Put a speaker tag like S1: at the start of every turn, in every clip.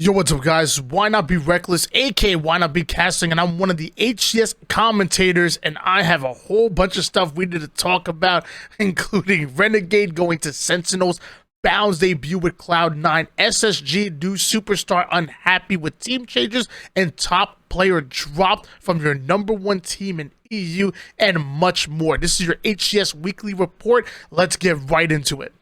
S1: Yo, what's up, guys? Why not be reckless, aka why not be casting? And I'm one of the HCS commentators, and I have a whole bunch of stuff we need to talk about, including Renegade going to Sentinels, Bound's debut with Cloud9, SSG new superstar unhappy with team changes, and top player dropped from your #1 team in EU, and much more. This is your HCS weekly report. Let's get right into it.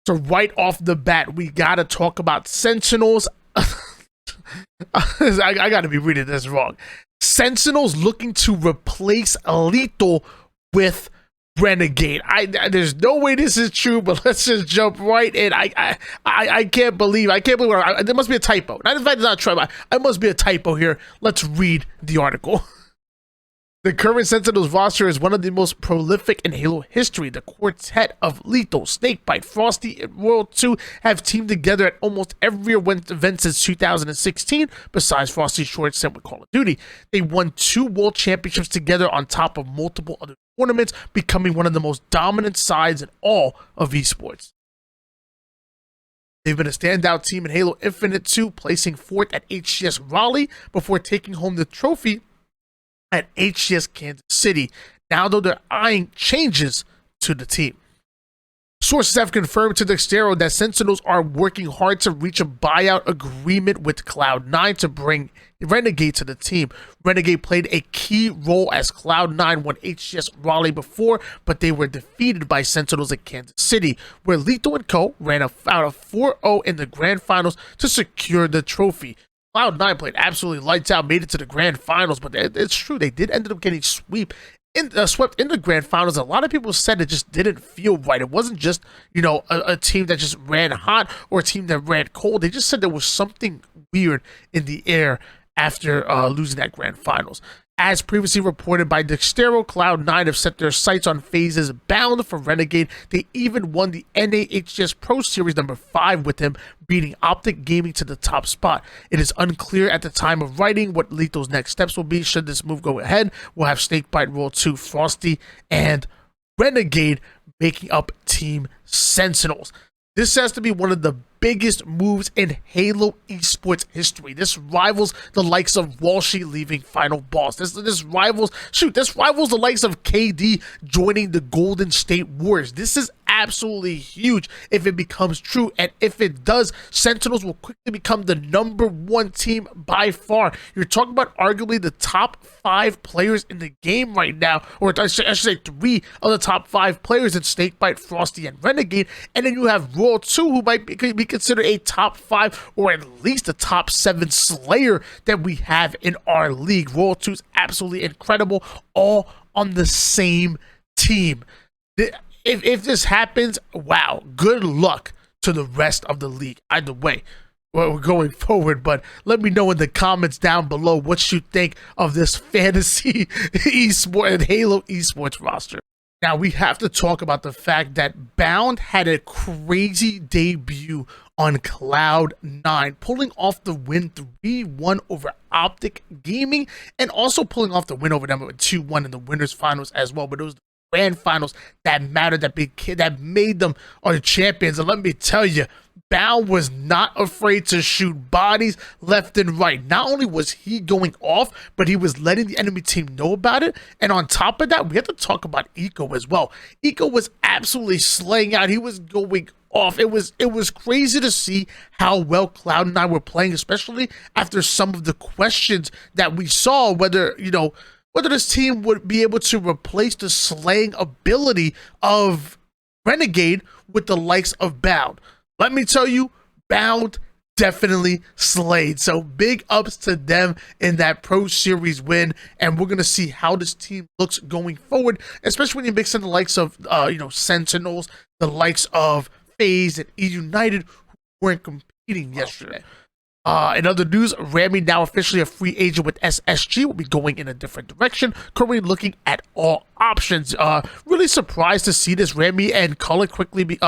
S1: So right off the bat, we gotta talk about Sentinels. I gotta be reading this wrong. Sentinels looking to replace Lethal with Renegade. There's no way this is true, but let's just jump right in. I can't believe there must be a typo. Not in fact, it's not true. I must be a typo here. Let's read the article. The current Sentinels roster is one of the most prolific in Halo history. The quartet of Lethal, Snakebite, Frosty, and World 2 have teamed together at almost every event since 2016, besides Frosty's short stint with Call of Duty. They won 2 world championships together on top of multiple other tournaments, becoming one of the most dominant sides in all of esports. They've been a standout team in Halo Infinite 2, placing 4th at HCS Raleigh before taking home the trophy at HCS Kansas City. Now, though, they're eyeing changes to the team. Sources have confirmed to Dextero that Sentinels are working hard to reach a buyout agreement with Cloud9 to bring Renegade to the team. Renegade played a key role as Cloud9 won HCS Raleigh before, but they were defeated by Sentinels at Kansas City, where Lethal and Co. ran out of 4-0 in the grand finals to secure the trophy. Cloud9 played absolutely lights out, made it to the grand finals, but it's true, they did end up getting swept in the grand finals. A lot of people said it just didn't feel right. It wasn't just, a team that just ran hot or a team that ran cold. They just said there was something weird in the air after losing that grand finals. As previously reported by Dextero, Cloud9 have set their sights on phases bound for Renegade. They even won the HCS Pro Series #5 with him, beating Optic Gaming to the top spot. It is unclear at the time of writing what Lethal's next steps will be should this move go ahead. We'll have Snakebite, World 2, Frosty, and Renegade making up Team Sentinels. This has to be one of the biggest moves in Halo esports history. This rivals the likes of Walshy leaving Final Boss. This rivals the likes of KD joining the Golden State Warriors. This is absolutely huge if it becomes true, and if it does, Sentinels will quickly become the #1 team by far. You're talking about arguably the top 5 players in the game right now, or I should say 3 of the top 5 players in Snakebite, Frosty, and Renegade, and then you have World 2, who might be considered a top 5 or at least a top 7 Slayer that we have in our league. World 2 is absolutely incredible, all on the same team. If this happens, wow, good luck to the rest of the league. Either way, we're going forward, but let me know in the comments down below what you think of this fantasy esport and Halo esports roster. Now, we have to talk about the fact that Bound had a crazy debut on Cloud9, pulling off the win 3-1 over Optic Gaming, and also pulling off the win over them with 2-1 in the winners finals as well. But it was the grand finals that mattered, that made them our champions. And let me tell you, Bound was not afraid to shoot bodies left and right. Not only was he going off, but he was letting the enemy team know about it. And on top of that, we have to talk about Eco as well. Eco was absolutely slaying out. He was going off. It was crazy to see how well Cloud9 were playing, especially after some of the questions that we saw, whether this team would be able to replace the slaying ability of Renegade with the likes of Bound. Let me tell you, Bound definitely slayed. So big ups to them in that Pro Series win, and we're going to see how this team looks going forward, especially when you mix in the likes of, Sentinels, the likes of FaZe and United, who weren't competing yesterday. In other news, Ramy, now officially a free agent with SSG, will be going in a different direction, currently looking at all options. Really surprised to see this. Ramy and Colic quickly be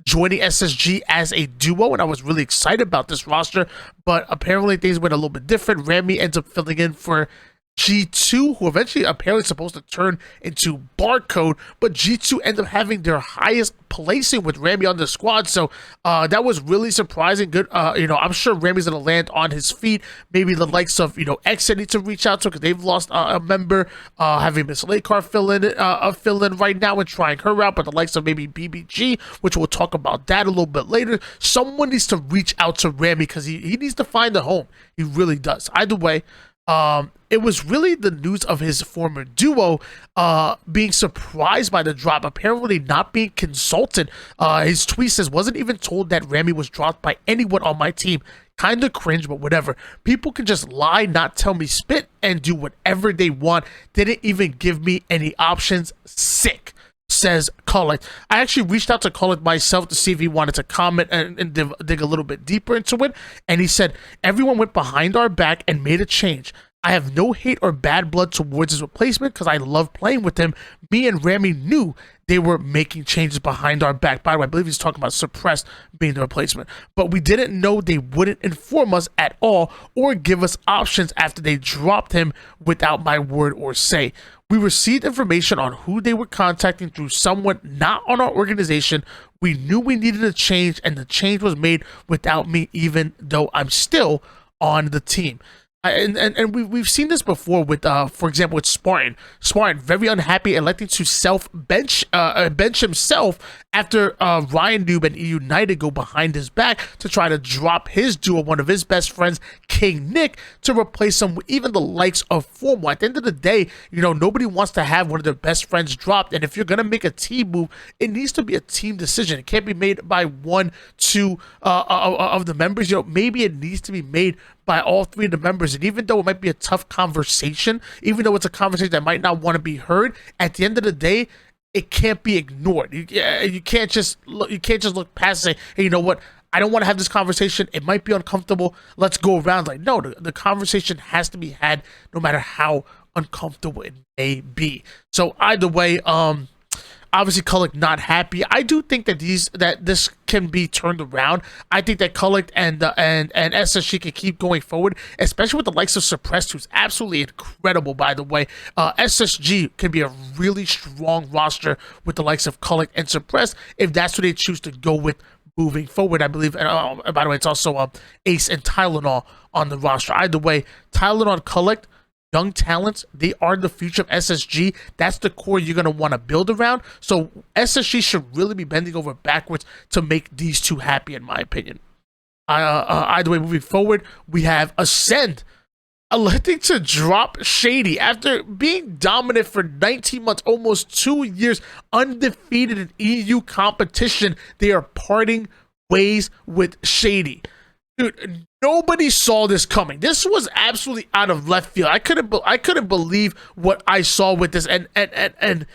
S1: joining SSG as a duo, and I was really excited about this roster, but apparently things went a little bit different. Ramy ends up filling in for G2, who eventually apparently supposed to turn into Barcode, but G2 ended up having their highest placing with Ramy on the squad. So that was really surprising. Good, I'm sure Ramy's gonna land on his feet. Maybe the likes of Exit need to reach out to, because they've lost a member. Having Miss Lakar fill in right now and trying her out, but the likes of maybe BBG, which we'll talk about that a little bit later. Someone needs to reach out to Ramy, because he needs to find a home. He really does. Either way, it was really the news of his former duo being surprised by the drop, apparently not being consulted. His tweet says, wasn't even told that Ramy was dropped by anyone on my team. Kind of cringe, but whatever. People can just lie, not tell me spit, and do whatever they want. Didn't even give me any options. Sick, says Colic. I actually reached out to Colic myself to see if he wanted to comment and dig a little bit deeper into it. And he said, everyone went behind our back and made a change. I have no hate or bad blood towards his replacement, because I love playing with him. Me and Ramy knew they were making changes behind our back. By the way, I believe he's talking about Suppressed being the replacement. But we didn't know they wouldn't inform us at all or give us options after they dropped him without my word or say. We received information on who they were contacting through someone not on our organization. We knew we needed a change, and the change was made without me, even though I'm still on the team. And we've seen this before with, for example, with Spartan. Spartan, very unhappy, electing to bench himself after Ryan Noob and United go behind his back to try to drop his duo, one of his best friends, King Nick, to replace him with even the likes of Formo. At the end of the day, nobody wants to have one of their best friends dropped. And if you're gonna make a team move, it needs to be a team decision. It can't be made by one, two of the members. Maybe it needs to be made by all three of the members. And even though it might be a tough conversation, even though it's a conversation that might not want to be heard, at the end of the day, it can't be ignored. You can't just look past and say, hey, you know what? I don't want to have this conversation. It might be uncomfortable. Let's go around. Like, no, the conversation has to be had no matter how uncomfortable it may be. So either way, obviously, Colic not happy. I do think that this can be turned around. I think that Colic and SSG can keep going forward, especially with the likes of Suppressed, who's absolutely incredible, by the way. SSG can be a really strong roster with the likes of Colic and Suppressed if that's what they choose to go with moving forward. I believe, and by the way, it's also Ace and Tylenol on the roster. Either way, Tylenol, Kuhlect, young talents, they are the future of SSG. That's the core you're going to want to build around. So SSG should really be bending over backwards to make these two happy, in my opinion. Either way, moving forward, we have Ascent electing to drop Shady after being dominant for 19 months, almost 2 years, undefeated in EU competition. They are parting ways with Shady. Dude, nobody saw this coming. This was absolutely out of left field. I couldn't believe what I saw with this, and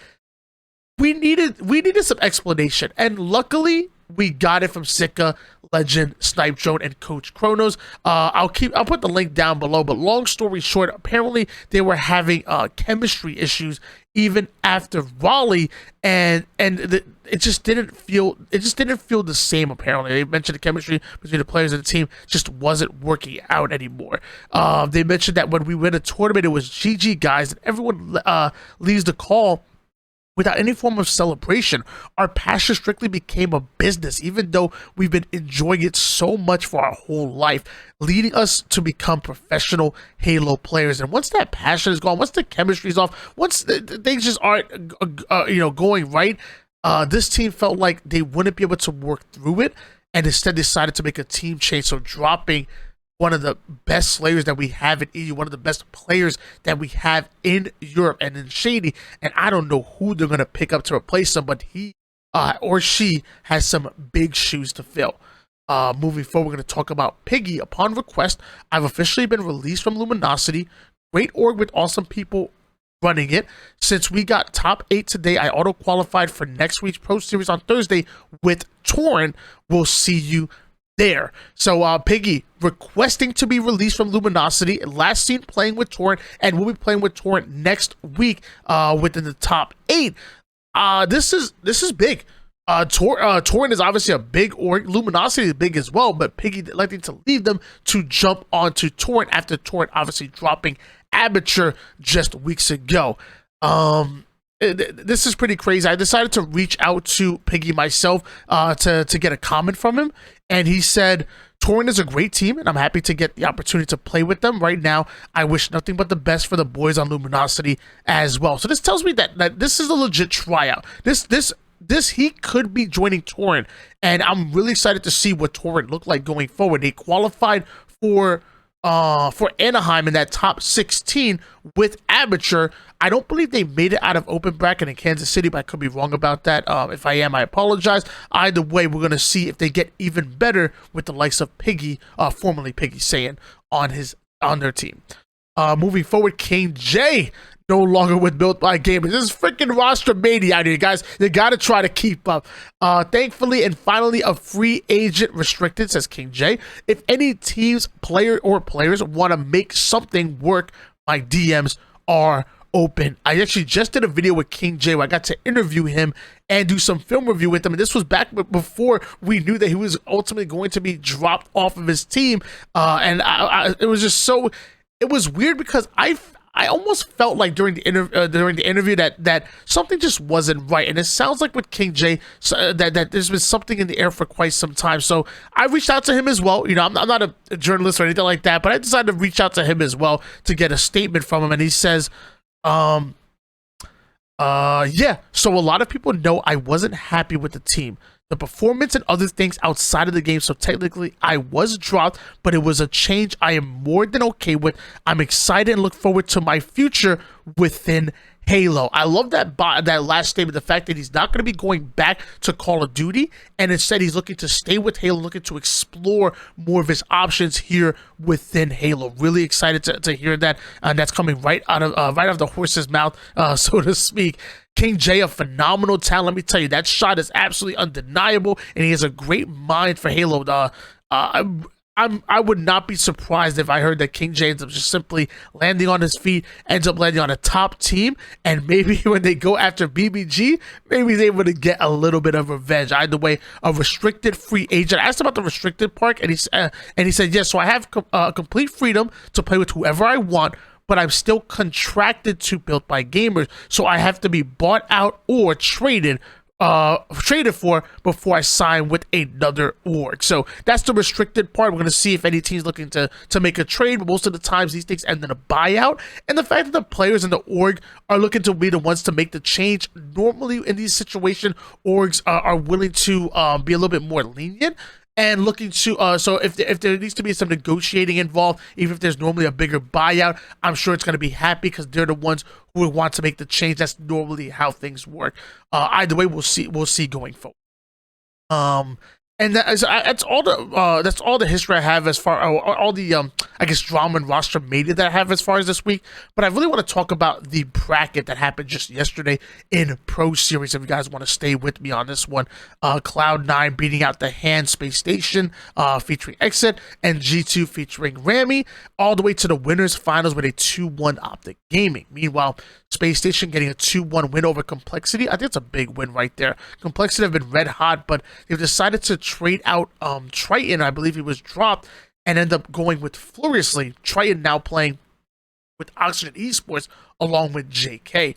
S1: we needed some explanation, and luckily we got it from Sika, Legend, Snipe Drone, and Coach Kronos. I'll put the link down below. But long story short, apparently they were having chemistry issues even after Raleigh, and it just didn't feel the same. Apparently, they mentioned the chemistry between the players and the team just wasn't working out anymore. They mentioned that when we win a tournament, it was GG guys, and everyone leaves the call without any form of celebration. Our passion strictly became a business, even though we've been enjoying it so much for our whole life, leading us to become professional Halo players. And once that passion is gone, once the chemistry is off, once things just aren't going right, this team felt like they wouldn't be able to work through it, and instead decided to make a team change. So dropping one of the best slayers that we have in EU, one of the best players that we have in Europe and in Shady, and I don't know who they're going to pick up to replace him, but he or she has some big shoes to fill. Moving forward, we're going to talk about Piggy. Upon request, I've officially been released from Luminosity. Great org with awesome people running it. Since we got top 8 today, I auto-qualified for next week's Pro Series on Thursday with Torrent. We'll see you there. So Piggy requesting to be released from Luminosity, last seen playing with Torrent, and we'll be playing with Torrent next week within the top 8. This is big. Torrent is obviously a big org. Luminosity is big as well, but Piggy electing to leave them to jump onto Torrent after Torrent obviously dropping amateur just weeks ago. This is pretty crazy. I decided to reach out to Piggy myself to get a comment from him, and he said, Torrent is a great team, and I'm happy to get the opportunity to play with them. Right now, I wish nothing but the best for the boys on Luminosity as well. So this tells me that this is a legit tryout. This he could be joining Torrent, and I'm really excited to see what Torrent look like going forward. They qualified for Anaheim in that top 16 with amateur. I don't believe they made it out of open bracket in Kansas City, but I could be wrong about that. If I am, I apologize. Either way, we're gonna see if they get even better with the likes of Piggy, formerly Piggy Saiyan, on their team. Moving forward, KingJay no longer with Built by Gamers. This is freaking Rosetermania out here, guys. You gotta try to keep up. Thankfully and finally, a free agent restricted, says KingJay. If any teams, players want to make something work, my DMs are open. I actually just did a video with KingJay where I got to interview him and do some film review with him, and this was back before we knew that he was ultimately going to be dropped off of his team. And it was just so, it was weird because I almost felt like during the interview that something just wasn't right, and it sounds like with KingJay that there's been something in the air for quite some time. So I reached out to him as well. You know, I'm not a journalist or anything like that, but I decided to reach out to him as well to get a statement from him, and he says, yeah. So a lot of people know I wasn't happy with the team, the performance, and other things outside of the game. So technically I was dropped, but it was a change I am more than okay with. I'm excited and look forward to my future within Halo. I love that last statement, the fact that he's not going to be going back to Call of Duty, and instead he's looking to stay with Halo, looking to explore more of his options here within Halo. Really excited to hear that, and that's coming right out of the horse's mouth, so to speak. KingJay, a phenomenal talent. Let me tell you, that shot is absolutely undeniable, and he has a great mind for Halo. I would not be surprised if I heard that KingJay ends up just simply landing on his feet, ends up landing on a top team, and maybe when they go after BBG, maybe he's able to get a little bit of revenge. Either way, a restricted free agent. I asked about the restricted part, and he said, yes, so I have complete freedom to play with whoever I want, but I'm still contracted to Built by Gamers, so I have to be bought out or traded for before I sign with another org. So that's the restricted part. We're going to see if any team's looking to make a trade, but most of the times these things end in a buyout. And the fact that the players in the org are looking to be the ones to make the change, normally in these situations, orgs are willing to be a little bit more lenient and looking to so if there needs to be some negotiating involved, even if there's normally a bigger buyout, I'm sure it's going to be happy because they're the ones who would want to make the change. That's normally how things work. Either way, we'll see going forward. And that's all the history I have as far all the I guess drama and Rosetermania that I have as far as this week. But I really want to talk about the bracket that happened just yesterday in Pro Series. If you guys want to stay with me on this one, Cloud9 beating out the Hand Space Station featuring Ascent, and G2 featuring Ramy, all the way to the winners finals with a 2-1 Optic Gaming. Meanwhile, Space Station getting a 2-1 win over Complexity. I think it's a big win right there. Complexity have been red hot, but they've decided to trade out Triton. I believe he was dropped, and end up going with Furiously. Triton now playing with Oxygen Esports along with JK.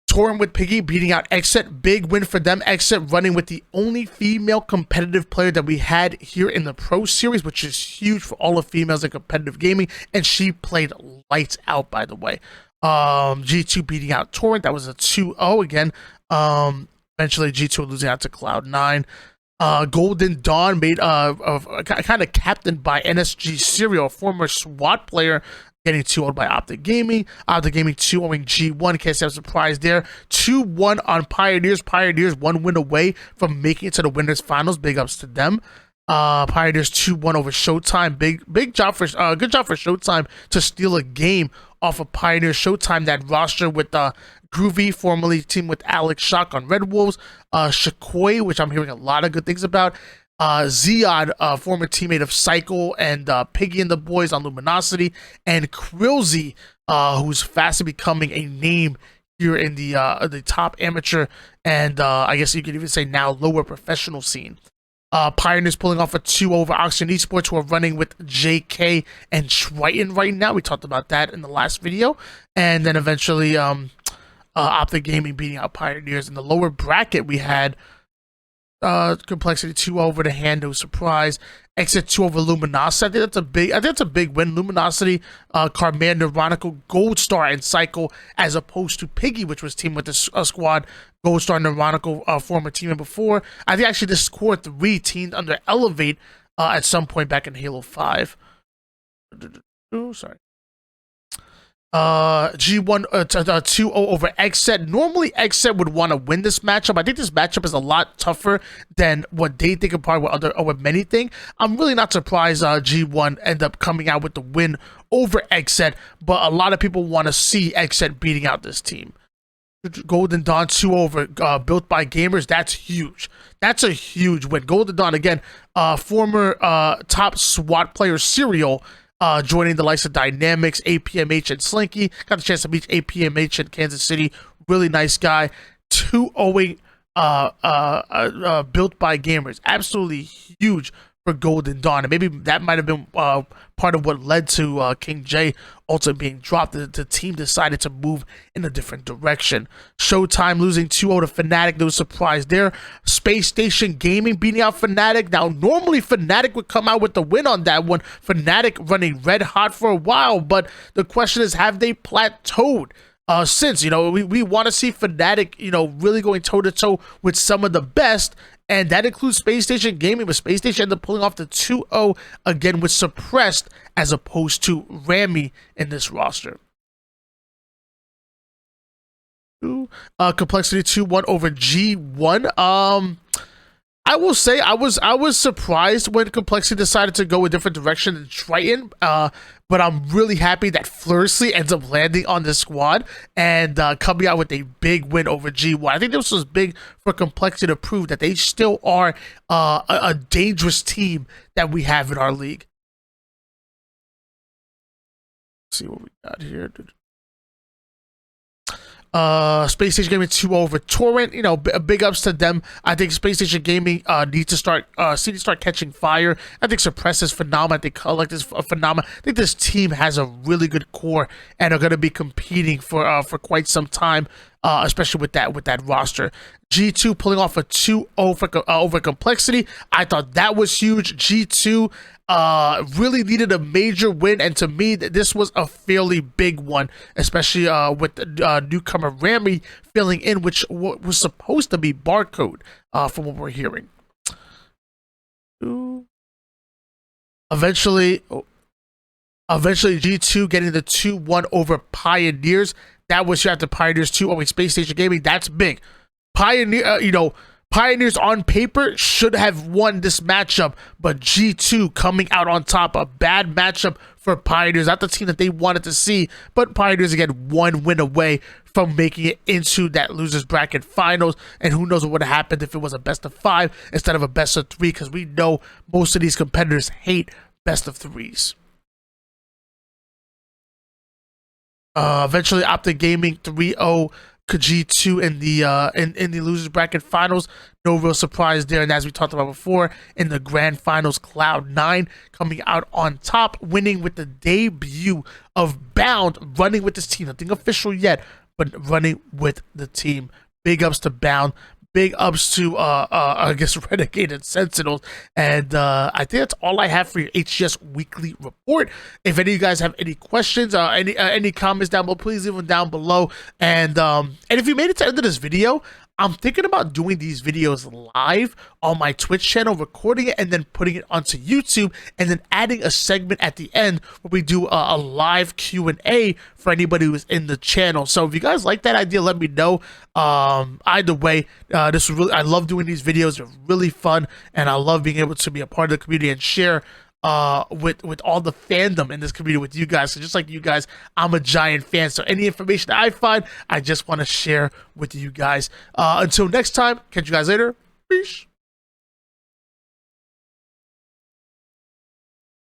S1: Torrent with Piggy beating out Ascent. Big win for them. Ascent running with the only female competitive player that we had here in the Pro Series, which is huge for all of females in competitive gaming, and she played lights out, by the way. G2 beating out Torrent. That was a 2-0 again. Eventually G2 losing out to Cloud9. Golden Dawn made kind of captained by NSG Serial, a former SWAT player, getting 2-0 by Optic Gaming. Optic Gaming 2-0 G1. Can't say I'm surprised there. 2-1 on Pioneers. Pioneers 1 win away from making it to the winners finals. Big ups to them. Pioneers 2-1 over Showtime. Big job for good job for Showtime to steal a game off of Pioneer. Showtime, that roster with Groovy, formerly teamed with Alex Shock on Red Wolves, Shakoi, which I'm hearing a lot of good things about, Ziad, former teammate of Cycle and Piggy and the boys on Luminosity, and Krilzy, who's fast becoming a name here in the top amateur and I guess you could even say now lower professional scene. Pioneers pulling off a 2 over Oxygen Esports, who are running with JK and Triton right now. We talked about that in the last video. And then eventually Optic Gaming beating out Pioneers. In the lower bracket, we had Complexity 2 over the hand, no surprise. Exit 2 over Luminosity. I think that's a big win. Luminosity, Carman, Neuronical, Gold Star, and Cycle, as opposed to Piggy, which was teamed with the squad Gold Star, Neuronical, former teammate before. I think actually this core 3 teamed under Elevate at some point back in Halo 5. Oh, sorry. G1 2-0 over Xset. Normally Xset would want to win this matchup. I think this matchup is a lot tougher than what they think and probably what many think. I'm really not surprised G1 end up coming out with the win over Xset, but a lot of people want to see Xset beating out this team. Golden Dawn 2 over Built by Gamers. That's huge. That's a huge win. Golden Dawn, again, former top SWAT player Serial, joining the likes of Dynamics, APMH, and Slinky. Got the chance to meet APMH in Kansas City. Really nice guy. 2-0 Built by Gamers. Absolutely huge for Golden Dawn. And maybe that might have been part of what led to KingJay also being dropped. The team decided to move in a different direction. Showtime losing 2-0 to Fnatic. No surprise there. Space Station Gaming beating out Fnatic. Now, normally Fnatic would come out with the win on that one. Fnatic running red hot for a while, but the question is, have they plateaued? Since, we want to see Fnatic, really going toe-to-toe with some of the best, and that includes Space Station Gaming, but Space Station ended up pulling off the 2-0 again with Suppressed as opposed to Ramy in this roster. Complexity 2-1 over G1. I will say I was surprised when Complexity decided to go a different direction than Triton, but I'm really happy that Flursley ends up landing on this squad and coming out with a big win over G1. I think this was big for Complexity to prove that they still are a dangerous team that we have in our league. Let's see what we got here. Space Station Gaming 2 over Torrent. Big ups to them. I think Space Station Gaming needs to start catching fire. I think Suppress is phenomenal. I think Colic is phenomenal. I think this team has a really good core and are going to be competing for quite some time, especially with that roster. G2 pulling off a 2-0 over Complexity. I thought that was huge. G2 really needed a major win, and to me, this was a fairly big one, especially with the newcomer Rammy filling in, which was supposed to be Barcode, from what we're hearing. Eventually G2 getting the 2-1 over Pioneers. That was after Pioneers 2-0 Space Station Gaming. That's big. Pioneers on paper should have won this matchup, but G2 coming out on top. A bad matchup for Pioneers. Not the team that they wanted to see, but Pioneers, again, one win away from making it into that losers bracket finals. And who knows what would have happened if it was a best of 5 instead of a best of 3, because we know most of these competitors hate best of 3s. Eventually, Optic Gaming 3-0 G2 in the losers bracket finals. No real surprise there. And as we talked about before, in the grand finals, Cloud9 coming out on top, winning with the debut of Bound, running with this team. Nothing official yet, but running with the team. Big ups to Bound. Big ups to I guess Renegade and Sentinels. And I think that's all I have for your HCS weekly report. If any of you guys have any questions, any comments down below, please leave them down below. And if you made it to the end of this video, I'm thinking about doing these videos live on my Twitch channel, recording it and then putting it onto YouTube, and then adding a segment at the end where we do a live Q&A for anybody who's in the channel. So if you guys like that idea, let me know. Either way, this was really, I love doing these videos. They're really fun, and I love being able to be a part of the community and share with all the fandom in this community with you guys. So just like you guys, I'm a giant fan. So any information I find, I just want to share with you guys. Until next time, catch you guys later. Peace.